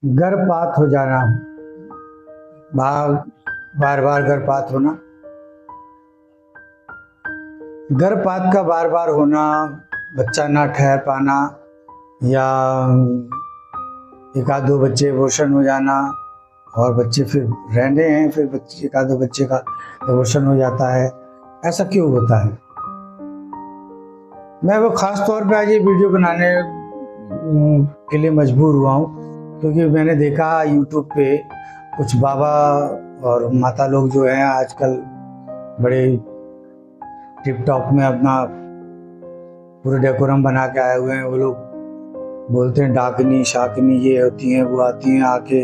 गर्भपात हो जाना, बार बार गर्भपात होना। गर्भपात का बार बार होना, बच्चा ना ठहर पाना या एक आध दो बच्चे अबॉर्शन हो जाना और बच्चे फिर रहने हैं, फिर बच्चे एक आध दो बच्चे का अबॉर्शन हो जाता है, ऐसा क्यों होता है? मैं वो खास तौर पे आज ये वीडियो बनाने के लिए मजबूर हुआ हूँ क्योंकि मैंने देखा YouTube पे कुछ बाबा और माता लोग जो हैं आजकल बड़े टिप टॉप में अपना पूरे डेकोरम बना के आए हुए हैं। वो लोग बोलते हैं डाकनी शाकनी ये होती हैं, वो आती हैं आके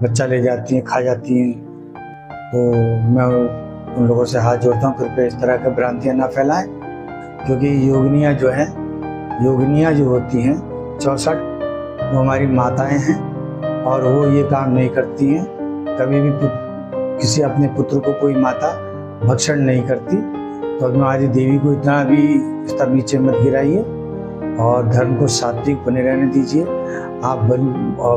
बच्चा ले जाती हैं, खा जाती हैं। तो मैं उन लोगों से हाथ जोड़ता हूँ, कृपया इस तरह की भ्रांतियाँ ना फैलाएं क्योंकि योगिनियाँ जो होती हैं 64 वो हमारी माताएं हैं और वो ये काम नहीं करती हैं। कभी भी किसी अपने पुत्र को कोई माता भक्षण नहीं करती। तो हमारी देवी को इतना भी इसका नीचे मत गिराइए और धर्म को सात्विक बने रहने दीजिए। आप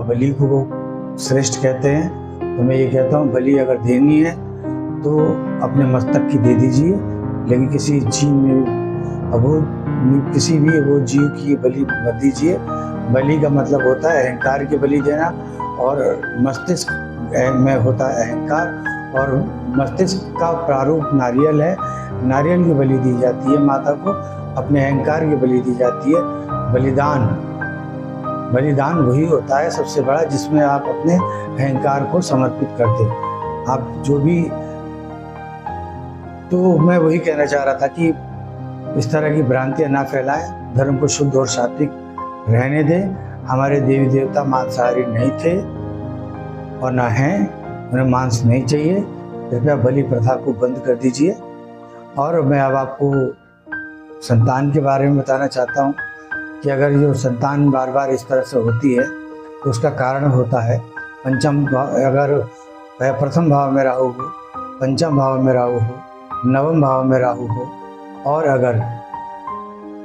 बलि को श्रेष्ठ कहते हैं, तो मैं ये कहता हूँ बलि अगर देनी है तो अपने मस्तक की दे दीजिए, लेकिन किसी जीव में किसी भी वो जीव की बलि मत दीजिए। बलि का मतलब होता है अहंकार की बलि देना और मस्तिष्क में होता है अहंकार और मस्तिष्क का प्रारूप नारियल है। नारियल की बलि दी जाती है माता को, अपने अहंकार की बलि दी जाती है। बलिदान वही होता है सबसे बड़ा जिसमें आप अपने अहंकार को समर्पित करते आप जो भी। तो मैं वही कहना चाह रहा था कि इस तरह की भ्रांतियां ना फैलाएं, धर्म को शुद्ध और सात्विक रहने दें। हमारे देवी देवता मांसाहारी नहीं थे और ना हैं, उन्हें मांस नहीं चाहिए। कृपया बलि प्रथा को बंद कर दीजिए। और मैं अब आपको संतान के बारे में बताना चाहता हूँ कि अगर जो संतान बार बार इस तरह से होती है तो उसका कारण होता है पंचम भाव। अगर प्रथम भाव में राहु हो, पंचम भाव में राहु हो, नवम भाव में राहु हो और अगर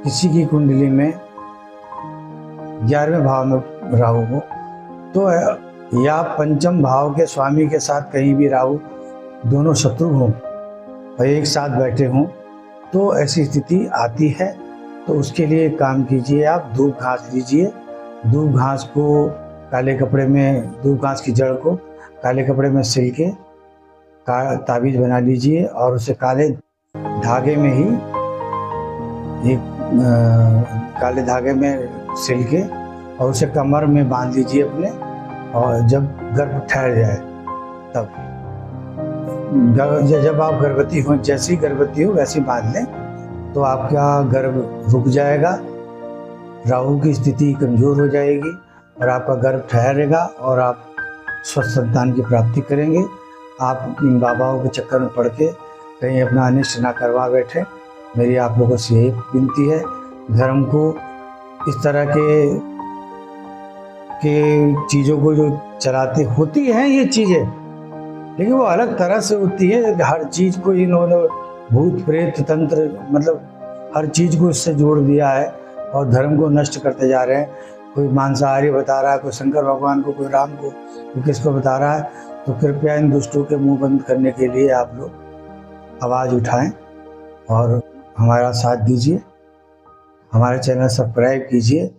किसी की कुंडली में 11वें भाव में राहु हो तो या पंचम भाव के स्वामी के साथ कहीं भी राहु दोनों शत्रु हों और एक साथ बैठे हों तो ऐसी स्थिति आती है। तो उसके लिए काम कीजिए, आप धूप घास लीजिए। धूप घास को काले कपड़े में, धूप घास की जड़ को काले कपड़े में सिल के ताबीज बना लीजिए और उसे काले धागे में ही काले धागे में सिल के और उसे कमर में बांध लीजिए अपने। और जब गर्भ ठहर जाए तब जब आप गर्भवती हो, जैसी गर्भवती हो वैसी बांध लें तो आपका गर्भ रुक जाएगा, राहु की स्थिति कमज़ोर हो जाएगी और आपका गर्भ ठहरेगा और आप स्वस्थ संतान की प्राप्ति करेंगे। आप इन बाबाओं के चक्कर में पड़ के कहीं अपना अनिष्ट ना करवा बैठे। मेरी आप लोगों से यही विनती है। धर्म को इस तरह के चीज़ों को जो चलाते होती हैं ये चीज़ें, लेकिन वो अलग तरह से होती है। हर चीज़ को इन्होंने भूत प्रेत तंत्र मतलब हर चीज़ को इससे जोड़ दिया है और धर्म को नष्ट करते जा रहे हैं। कोई मांसाहारी बता रहा है, कोई शंकर भगवान को, कोई राम को, कोई किसको बता रहा है। तो कृपया इन दुष्टों के मुंह बंद करने के लिए आप लोग आवाज़ उठाएं और हमारा साथ दीजिए। हमारे चैनल सब्सक्राइब कीजिए।